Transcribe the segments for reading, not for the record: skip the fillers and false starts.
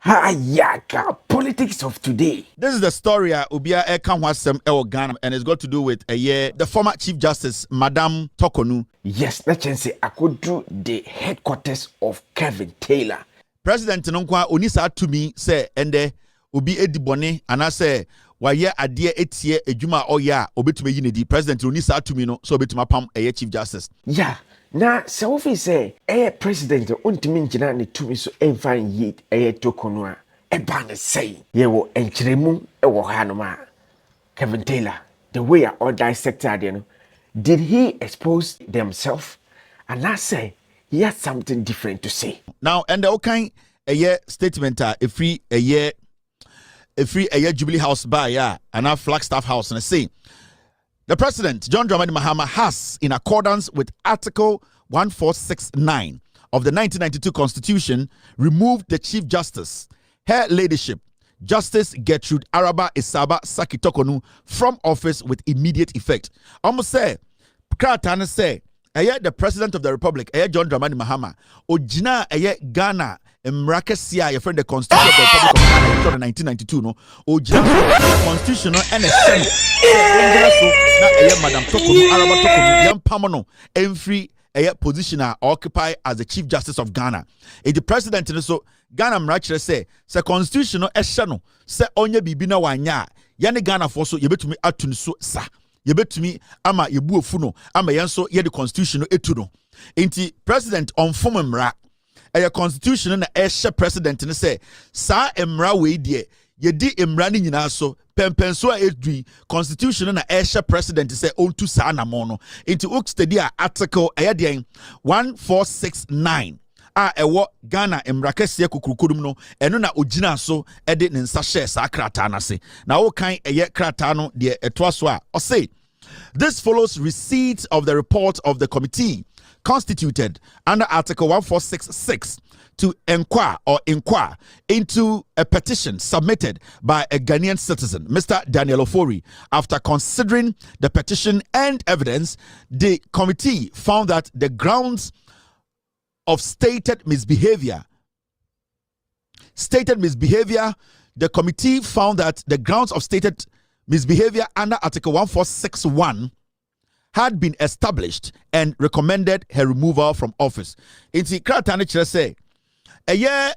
Hayaka, politics of today. This is the story Ubia Ekanwasem El Ghana, and it's got to do with the former Chief Justice, Madam Torkono. Yes, let's say I could do the headquarters of Kevin Taylor. President Nonkwa Onisa to me say ende Ubi Edibone and I say why adie etie ejuma oya obetume yinedi President Onisa to me no so obetuma pam Chief Justice. Yeah. Na Sawofi say president ontimi ngina ne tumi so enfan yi Torkono a eba ne say ye wo enkyeremu wo ha no ma Kevin Taylor the way I dissect ade no did he expose themselves and I say he has something different to say now and the kind statement a free Jubilee House by and our Flagstaff House and say the President, John Dramani Mahama, has, in accordance with Article 1469 of the 1992 Constitution, removed the Chief Justice, Her Ladyship, Justice Gertrude Araba Isaba Saki Torkono, from office with immediate effect. Almost say, Kratana say, the President of the Republic, John Dramani Mahama, Ojina Ghana, Mrakesia, your friend, the Constitution of the Republic of Ghana, in 1992, no, Ojina, Constitutional and a Senate. Madam Torkono, Araba Torkono, Yam Pamano, every position occupy as the Chief Justice of Ghana. The President, so Ghana Mrachre say, Constitutional Eshano, say onye bibina wanya, yani Ghana for so, you bet me atun so sa. You bet me ama yebu funo ama yanso ye the constitution etuno inti president on form mra a constitution na eshe president ne say sa emra we die ye di emra ni nyina so pempenso a edui constitution na eshe president say on to sa na mo no inti ok study article ayedien 1469 a ewo Ghana emrakese kukurukudum no eno na ogina so ede ne nsa share sa krata na se na wo kan krata no de eto so a o say this follows receipt of the report of the committee constituted under Article 1466 to inquire into a petition submitted by a Ghanaian citizen, Mr. Daniel Ofori. After considering the petition and evidence, the committee found that the grounds of stated misbehavior, the committee found that the grounds of stated misbehavior under Article 1461 had been established and recommended her removal from office. Inti Kratane Chere say, Ghana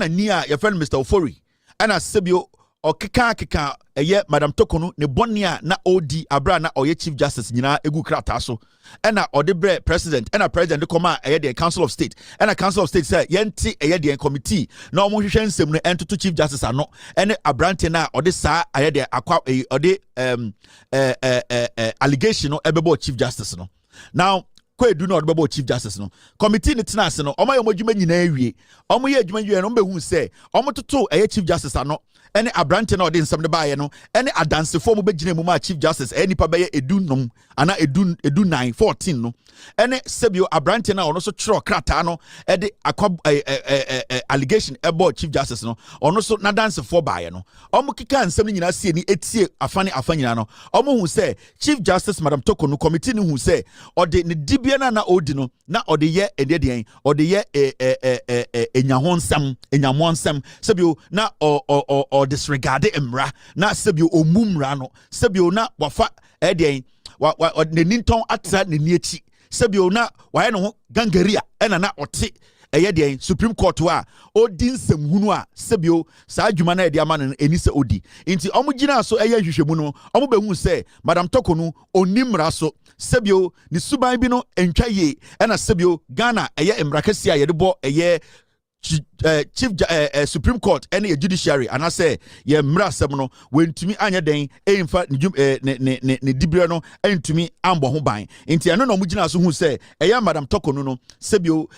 niya your friend Mr. Ofori, and as Sebio or kika Madam Torkono ne bonia na odi abra na oye Chief Justice nyina egu krata so ena odebre president ena president koma the Council of State ena Council of State say yenti the committee na omo hwehwe nsem no entoto Chief Justice ano ene abrante na ode sa the akwa ode allegation no ebebo Chief Justice no now do not be Chief Justice no committee ni tena ase no omo ye modwuma nyina awie omo ye adwuma wie no mbe hu se omo toto Chief Justice ano ene abrante na ode nsem de baaye no ene adansefo mo begina mu ma Chief Justice eni pa beye edunum ana edu 9 14 no ene sebio abrante na ono so tro krata no ede akwa allegation ebo Chief Justice no ono so na dansefo baaye no omo kika nsem ni nyina sie ni etie afanyina no omo hu se Chief Justice Madam Torkono committee ni hu se ode ne dibia na odi no na ode ye ededien ode ye enyamonsam sebio na o disregard emra na sebio omumra no sebio na wafa edien wa ne ninton atra ne niechi sebio na waye no gangaria ena na ote the Supreme Court wa odi nsem hunu a sebio sa adwuma na ama no eni se odi nti omugina so hwehwemu no omubehu se Madam Torkono onimra so sebio ni suban bi no entwa ye ena sebio Ghana emrakasi a yedebo Chief Supreme Court and a judiciary and I say ye mrasem no when to me anya den emfa ne dibira no to me ambo ho ban enti ano no mugina so hu say Madam Torkono no sebio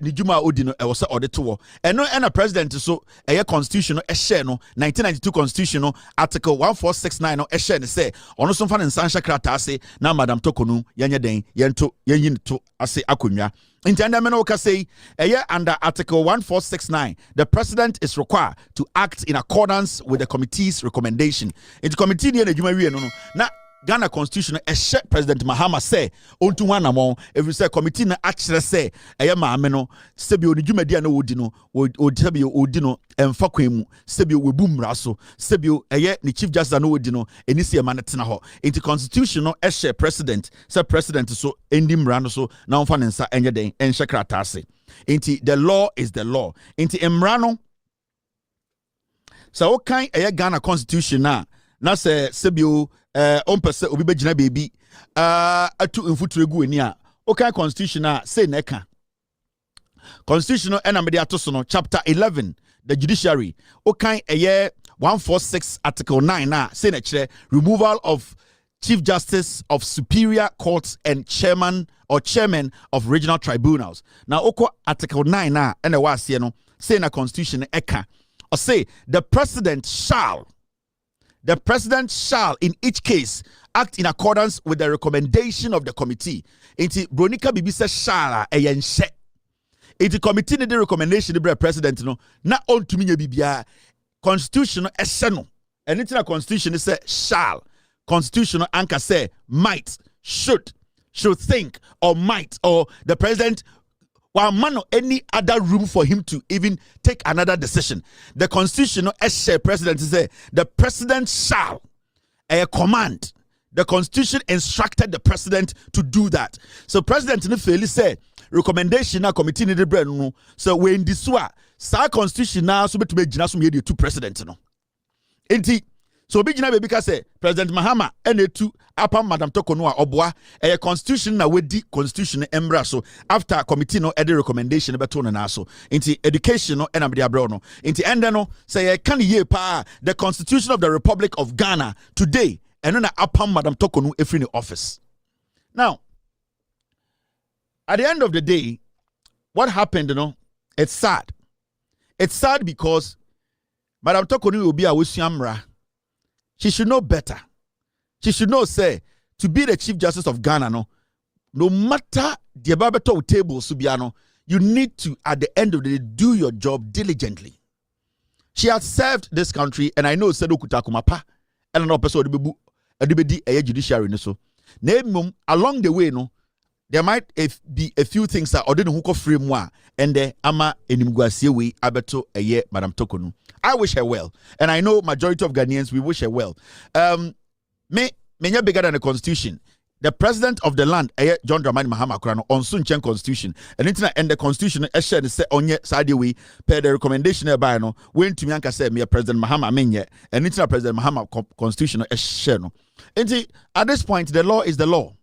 ni djuma odi no e wo se ode to eno na president so constitution no share no 1992 constitution no article 1469 no share ne say ono so fa ne nsansha krata ase na Madam Torkono yanya den yento yanyin to ase akonwa. Under Article 1469, the President is required to act in accordance with the committee's recommendation. In the committee, na Ghana constitution President Mahama say onto one among every say committee na actually say maame no sebi oni dwumadi na wodi no sebi odi no emfa kwemu sebi webu mmra so sebi ni chief justice na wodi no enisi e manetena ho into constitution no president say president so endi mmra no so na onfa ne nsa enye den enhye kratase into the law is the law into mmra no so okay Ghana constitution na say sebi ompese obi begina baby atu mfuturo gu ani a okay constitution say neka constitutional enamede atoso no chapter 11 the judiciary okay 146 article 9 say na kire removal of chief justice of superior courts and chairman of regional tribunals. Now oko article 9 na ene wa ase no say na constitution eka or say the president shall in each case act in accordance with the recommendation of the committee. Inti Bronika Bibi says shall eyense. Inti committee ne the recommendation the president no na on to me bibia constitutional esseno. And it's a constitution say shall. Constitutional anchor say might, should think or might or the president one man or any other room for him to even take another decision. The constitutional president say the president shall a command. The constitution instructed the president to do that. So president no fairly say recommendation na committee ni de bre no. So when this wa sa constitution na so beto be gina so me the two president no. Enti so be gina be because say President Mahama enetu apa Madam Tokornor obwa a constitution na wedi constitution embra so after committee no edi recommendation beto na so into education no enam de abro no into ende no say can ye pa the constitution of the Republic of Ghana today and na apa Madam Tokornor efri ni office. Now at the end of the day what happened it's sad because Madam Tokornor will be a wusiamra. She should know better. She should know, say, to be the Chief Justice of Ghana, no matter the Babato table, Subiano, you need to, at the end of the day, do your job diligently. She has served this country, and I know, Sedo Kutakumapa, and an episode a judiciary. So, along the way, there might be a few things that didn't hook free moi, and the ama enimguasiwe abeto Madam Tokornor. I wish her well, and I know majority of Ghanaians we wish her well. Me bigger than the constitution. The president of the land, John Dramani Mahama Kurano, on Sunchen constitution, and internet and the constitution and say on ye side way per the recommendation by no when to me anka say me President Mahama menye and internet President Mahama constitution no. And at this point the law is the law.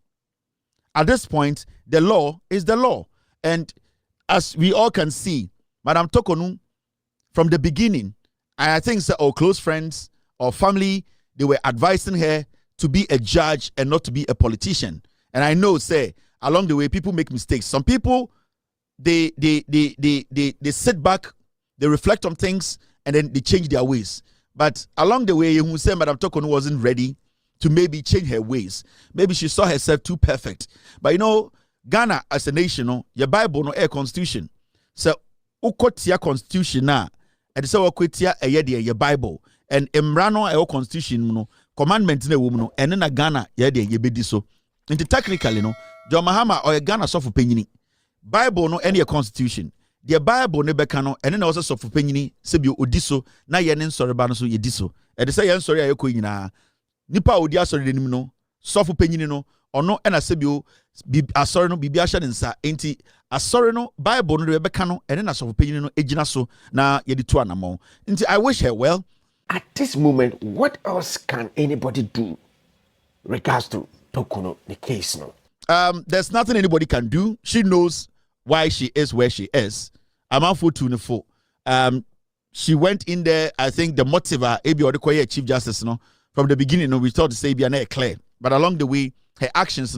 At this point the law is the law, and as we all can see, Madam Tokornor from the beginning. I think so, our close friends or family, they were advising her to be a judge and not to be a politician. And I know, say, along the way, people make mistakes. Some people, they sit back, they reflect on things, and then they change their ways. But along the way, you say Madam Tokornor wasn't ready to maybe change her ways. Maybe she saw herself too perfect. But Ghana as a nation, your Bible, no air constitution. So, ukotia constitution na. And so kwetia ye Bible and emrano e constitution no commandment na wo no ene na Ghana ye de ye bedi so nti technically John Mahama or Ghana sofo panyini Bible no ene constitution the Bible ne beka no ene na wo sofo panyini se bi odi so na ye ne nsoreba no so ye di so e de say ye nsore ye ko nyina nipa odi asore denim no sofo panyini no ono ena se bi asore no bibia hye ne nsa enti asore no Bible no de beka no ene na sofo panyini no ejina so na ye di to anamo enti I wish her well. At this moment, what else can anybody do regards to Tokornor, the case no? There's nothing anybody can do. She knows why she is where she is. She went in there. I think the motive, Chief Justice, from the beginning, we thought to say be clear, but along the way, her actions,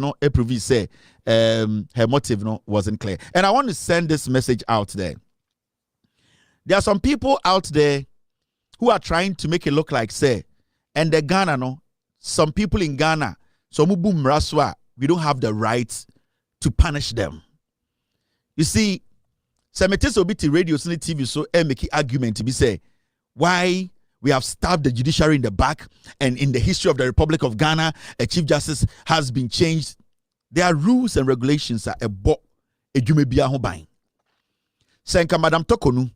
say her motive, wasn't clear. And I want to send this message out there. There are some people out there who are trying to make it look like, say, and the Ghana, some people in Ghana, so boom raswa, we don't have the right to punish them. You see, some obiti radio, TV, so make argument to be say, why we have stabbed the judiciary in the back, and in the history of the Republic of Ghana, a Chief Justice has been changed. There are rules and regulations that a jumebia ho ban. Senka Madam Torkono,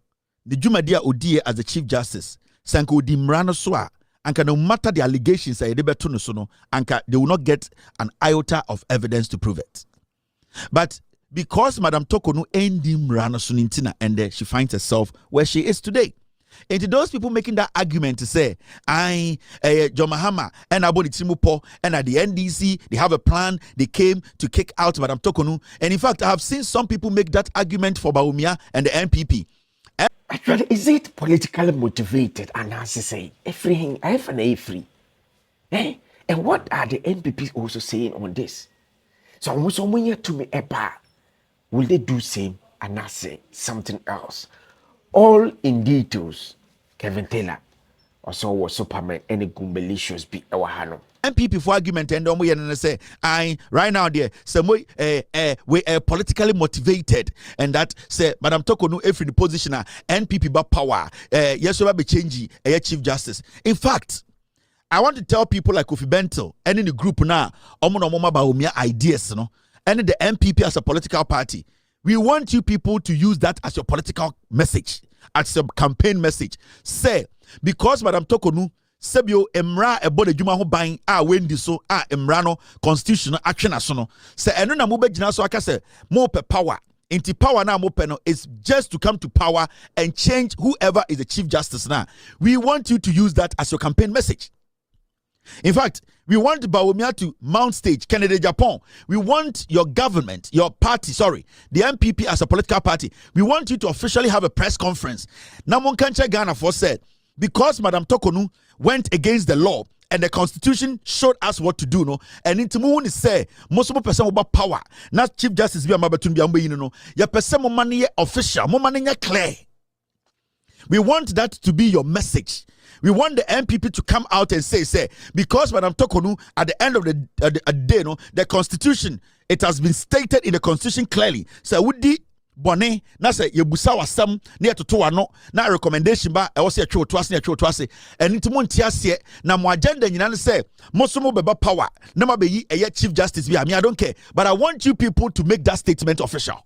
the jumedia odie as the Chief Justice, Senka odi mrano soa, anka no matter the allegations that beto no sono, anka they will not get an iota of evidence to prove it. But because Madam Torkono endi mrano sunintina, and she finds herself where she is today. And to those people making that argument to say, John Mahama and Abodi Timupo and at the NDC, they have a plan, they came to kick out Madam Torkono. And in fact, I have seen some people make that argument for Bawumia and the NPP. Actually, is it politically motivated? And as I say, everything, free. And what are the NPPs also saying on this? So almost when you to me a bar, will they do same and not say something else? All in details, Kevin Taylor also was Superman any good malicious be our hano. NPP for argument and say right now there some we are politically motivated, and that say Madam Torkono if in the position NPP ba power yes we be changing a Chief Justice. In fact, I want to tell people like Kofi Bento and in the group now omo ba omia ideas no, and the NPP as a political party. We want you people to use that as your political message, as your campaign message. Say, because Madam Torkono, Sebio Emra ebo de juma ho ban wendi so emra no constitutional action asono. Say eno na mo be gina so aka say mo pe power. Inti power na mo pe no is just to come to power and change whoever is the Chief Justice now. We want you to use that as your campaign message. In fact, we want Bawumia to mount stage, Canada, Japan. We want your government, your party, the NPP as a political party. We want you to officially have a press conference. Namon Kancha Ghana for said, because Madam Torkono went against the law and the constitution showed us what to do, no. And into moon is say, most of the person about power, not Chief Justice be a mabatun be ambe, no. Ya person mo money official, mo money clear. We want that to be your message. We want the NPP to come out and say, because Madam Torkono, at the end of the day, no, the constitution, it has been stated in the constitution clearly. So would the bone na say yebusa wasam na yetoto wano na recommendation ba e wo se atwe to ase eni timo ntiase na mo agenda nyina ne say mosomo beba power na mabeyi eye Chief Justice bi I don't care, but I want you people to make that statement official.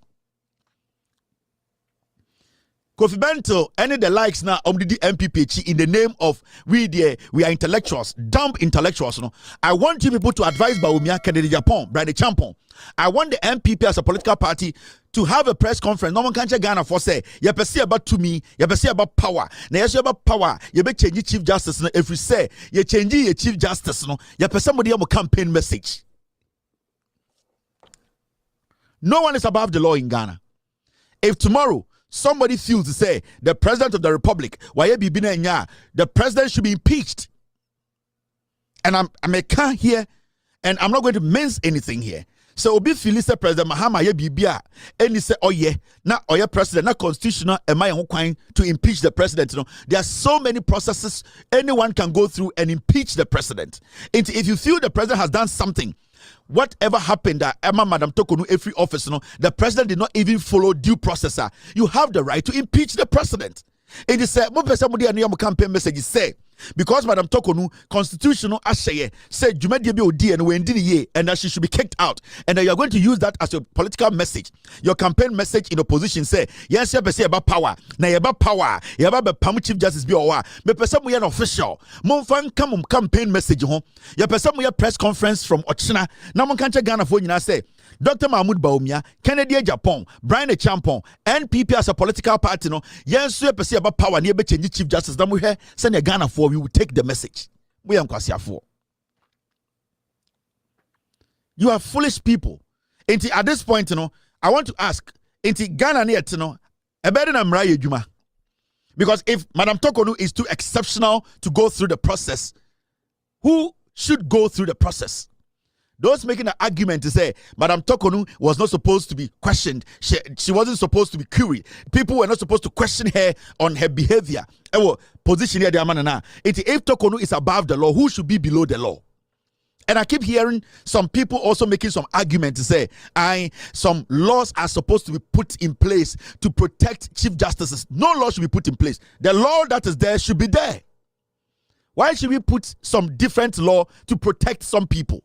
Kofi Bento, any the likes now the NPP in the name of we are intellectuals, dumb intellectuals. No, I want you people to advise Bawumia Kennedy Japan, Brady Champon. I want the NPP as a political party to have a press conference. No one can check Ghana for say, you perceive about to me, you perceive about power. Now you about power, you be change Chief Justice. No, if you say you change your Chief Justice, no, you perceive somebody have a campaign message. No one is above the law in Ghana. If tomorrow somebody feels to say the president of the republic, the president should be impeached, and I can't hear, and I'm not going to mince anything here. So Obi Philiste President Mahama ye bibia, and he say, oh yeah, now oh yeah, president, not constitutional, am I to impeach the president? You know, there are so many processes anyone can go through and impeach the president. And if you feel the president has done something, whatever happened that Emma Madam Torkono every office, you know, the president did not even follow due process. You have the right to impeach the president. It is said, somebody and your campaign message say, because Madam Torkono constitutional ashaye said Jumedi be odi and we ye and that she should be kicked out, and that you are going to use that as your political message, your campaign message in opposition. Say yes, you say about power. Now you about power, you about the Chief Justice be owa. Me person we an official. Mon fan come campaign message ho. You person we a press conference from Ochina. Now mon can't Ghana for you say. Dr. Mahmoud Bawumia, Kennedy Japan, Brian Champon, NPP as a political party, no, yes, you perceive about power, near change Chief Justice. Then we send Ghana for we will take the message. We are for. You are foolish people. At this point, you know, I want to ask, Ghana near to know, a better than Mraya Juma. Because if Madam Torkono is too exceptional to go through the process, who should go through the process? Those making an argument to say Madam Torkono was not supposed to be questioned. She wasn't supposed to be queried. People were not supposed to question her on her behavior. Position here, if Torkono is above the law, who should be below the law? And I keep hearing some people also making some argument to say, some laws are supposed to be put in place to protect Chief Justices. No law should be put in place. The law that is there should be there. Why should we put some different law to protect some people?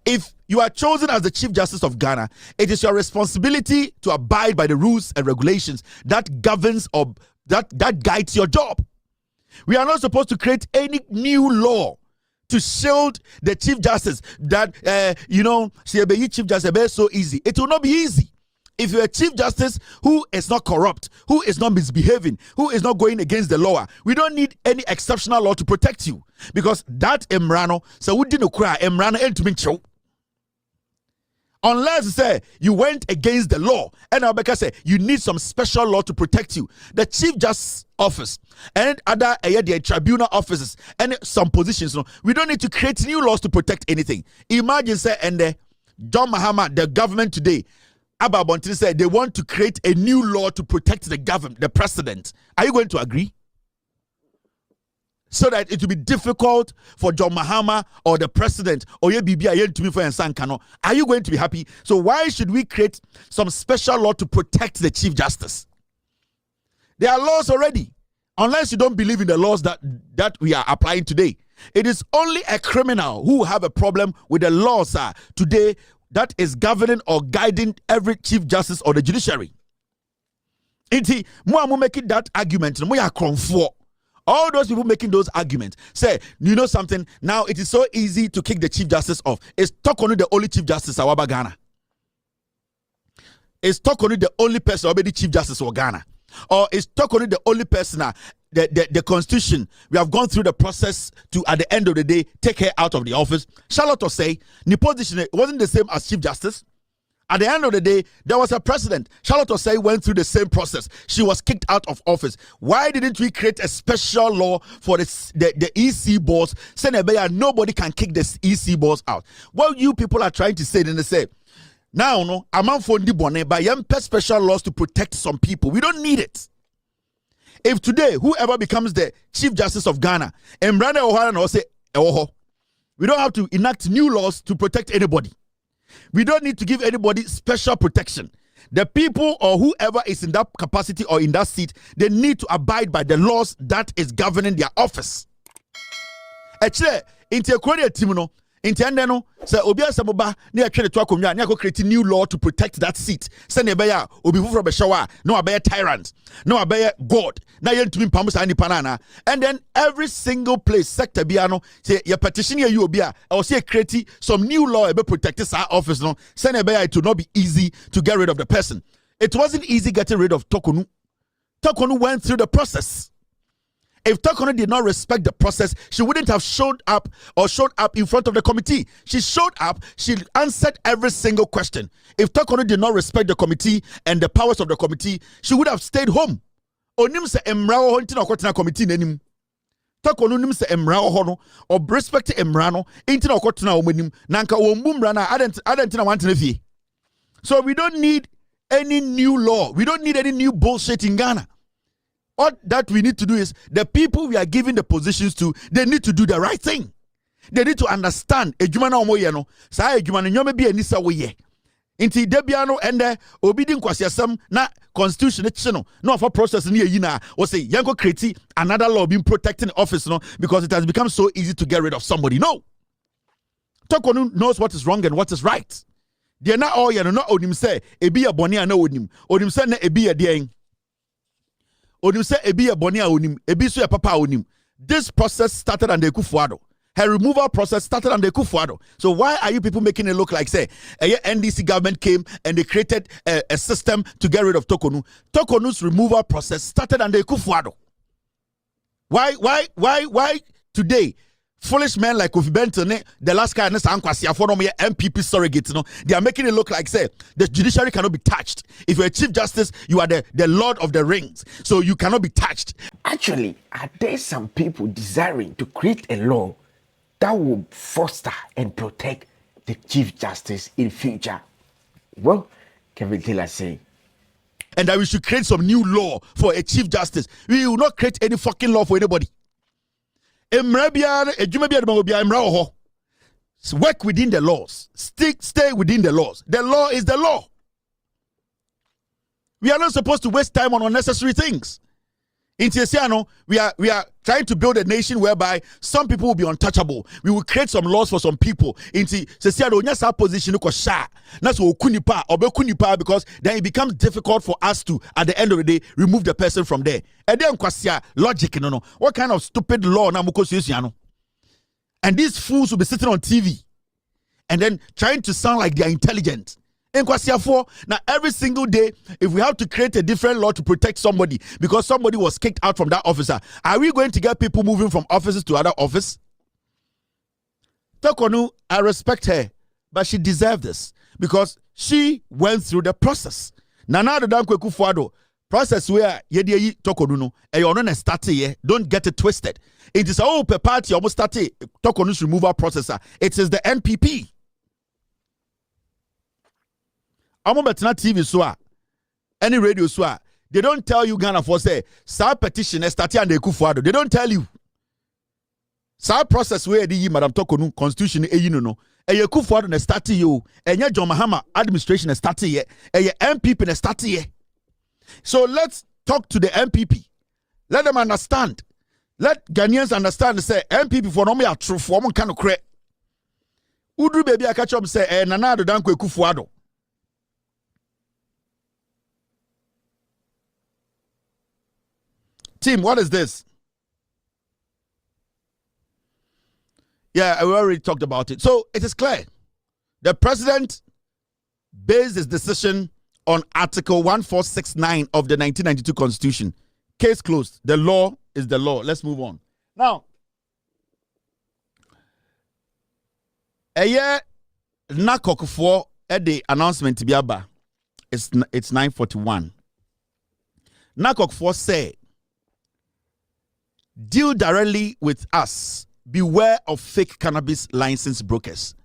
If you are chosen as the Chief Justice of Ghana, it is your responsibility to abide by the rules and regulations that governs or that guides your job. We are not supposed to create any new law to shield the Chief Justice that, Chief Justice is so easy. It will not be easy. If you're a Chief Justice who is not corrupt, who is not misbehaving, who is not going against the law, we don't need any exceptional law to protect you. Because that emrano, so we didn't cry, emrano entumincho. Unless say you went against the law, and Abeka say you need some special law to protect you. The Chief Justice Office and other tribunal offices and some positions, we don't need to create new laws to protect anything. Imagine say John Mahama, the government today, Ababontin said they want to create a new law to protect the government, the president. Are you going to agree? So that it will be difficult for John Mahama or the president or your BBI to be for Sankano. Are you going to be happy? So why should we create some special law to protect the Chief Justice? There are laws already. Unless you don't believe in the laws that we are applying today. It is only a criminal who have a problem with the laws today that is governing or guiding every Chief Justice or the judiciary. Inti, mo making that argument, mo ya kronfo. All those people making those arguments say, you know something, now it is so easy to kick the Chief Justice off. Is Torkono the only Chief Justice of Ghana? Is Torkono the only person already Chief Justice of Ghana? Or is Torkono the only person the Constitution, we have gone through the process to, at the end of the day, take her out of the office? Charlotte will say, the position wasn't the same as Chief Justice. At the end of the day, there was a precedent. Charlotte Osei went through the same process. She was kicked out of office. Why didn't we create a special law for the EC boss? Nobody can kick the EC boss out. What you people are trying to say, then they say, now, no, I'm on for but you special laws to protect some people. We don't need it. If today, whoever becomes the Chief Justice of Ghana, Mbrane Ohara will say, we don't have to enact new laws to protect anybody. We don't need to give anybody special protection. The people or whoever is in that capacity or in that seat, they need to abide by the laws that is governing their office. Actually, in the Intendeno say obia saboba na ya twere to akonwa na create new law to protect that seat. Say na be ya obi fufuro be shower no abe tyrant no abe god na yentumi pam sa nipa na. And then every single place sector bia no say your petition you obi a or say create some new law be protect this office no. Say na be ya it will not be easy to get rid of the person. It wasn't easy getting rid of Torkono. Torkono went through the process. If Torkono did not respect the process, she wouldn't have showed up in front of the committee. She showed up, she answered every single question. If Torkono did not respect the committee and the powers of the committee, she would have stayed home. Onim se emrawo nti na okotena committee nanim. Torkono nim se emrawo ho no, or respect emra no, nti na okotena omanim. Na nka wombu mra na adenti na wantena fie. So we don't need any new law. We don't need any new bullshit in Ghana. All that we need to do is the people we are giving the positions to, they need to do the right thing. They need to understand. Ejuma na omo ye no. Sa ejuma no nyome bi anisa wo ye. Inti debiano ende obidi nkwasiasam na constitution no no for process ni yi na o say yanko create another law being protecting office no because it has become so easy to get rid of somebody. No. Torkono knows what is wrong and what is right. They na all ye no onim say ebi ya boni ana onim. Onim say na ebi ya den. Onim say ebi eboni a onim, ebi so ya papa onim. This process started under Kufuado. Her removal process started under Kufuado. So why are you people making it look like say a NDC government came and they created a system to get rid of Torkono? Torkono's removal process started under Kufuado. Why today? Foolish men like Kofi Benton, the last guy, NPP surrogate, they are making it look like, say, the judiciary cannot be touched. If you're a Chief Justice, you are the Lord of the Rings, so you cannot be touched. Actually, are there some people desiring to create a law that will foster and protect the Chief Justice in future? Well, Kevin Taylor say, and that we should create some new law for a Chief Justice. We will not create any fucking law for anybody. Work within the laws. Stay within the laws. The law is the law. We are not supposed to waste time on unnecessary things. In Tiesiano, we are trying to build a nation whereby some people will be untouchable. We will create some laws for some people. In Tiesiano, nyasa our position ko sha. That's what kunipa kunipa, because then it becomes difficult for us to, at the end of the day, remove the person from there. And then kwasia logic no. What kind of stupid law na muko Tiesiano? And these fools will be sitting on TV and then trying to sound like they are intelligent. Now, every single day, if we have to create a different law to protect somebody because somebody was kicked out from that officer, are we going to get people moving from offices to other office? Torkono, I respect her, but she deserved this because she went through the process. Nana the Dankweku Fuado process where yedi Torkono no, and you're not started here. Don't get it twisted. It is all per party almost started Torkono's removal processor. It is the NPP. I'm betting TV so any radio so they don't tell you Ghana for say sa petition started and they kufuado. They don't tell you. Sa process where the Madam Torkono constitution no. E ye kufuado na start you. Enya John Mahama administration start here. E ye MPP na start here. So let's talk to the MPP. Let them understand. Let Ghanaians understand say MPP for no me a true for one kind of credit. Udru baby I catch up say nana do dan kufuado. Team, what is this? Yeah, we already talked about it. So it is clear. The president based his decision on Article 1469 of the 1992 Constitution. Case closed. The law is the law. Let's move on. Now, a year nakok for the announcement to be aba. It's 9:41. Nakok for say, deal directly with us. Beware of fake cannabis license brokers.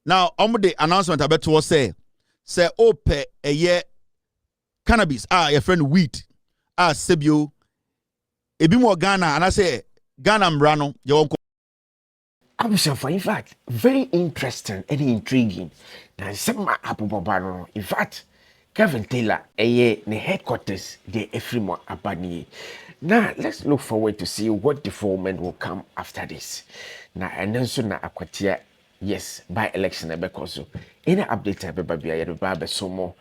Now, the announcement I bet was say ope a year cannabis. Your friend weed. Sebio. Ebi mo Ghana and I say Ghana mrano. For in fact, very interesting and intriguing. Now, some Apple in fact, Kevin Taylor, the headquarters, the Efrimo Abani. Now, let's look forward to see what development will come after this. Now, and then soon, Aquatia, yes, by election, because any update, I be so more.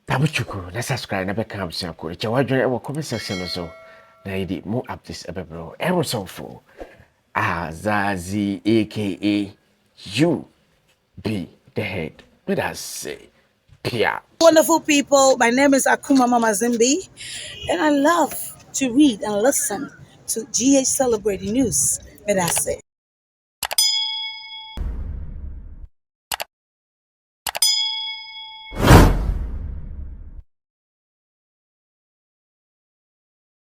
Tabuchuku, let's subscribe, never comes, Yanko. It's a comment section or so. Now, you did more updates, bro. Ever so for Zazie, aka you be the head. Let us say, Pia. Wonderful people, my name is Akuma Mama Zimbi, and I love to read and listen to GH Celebrating News. That's it.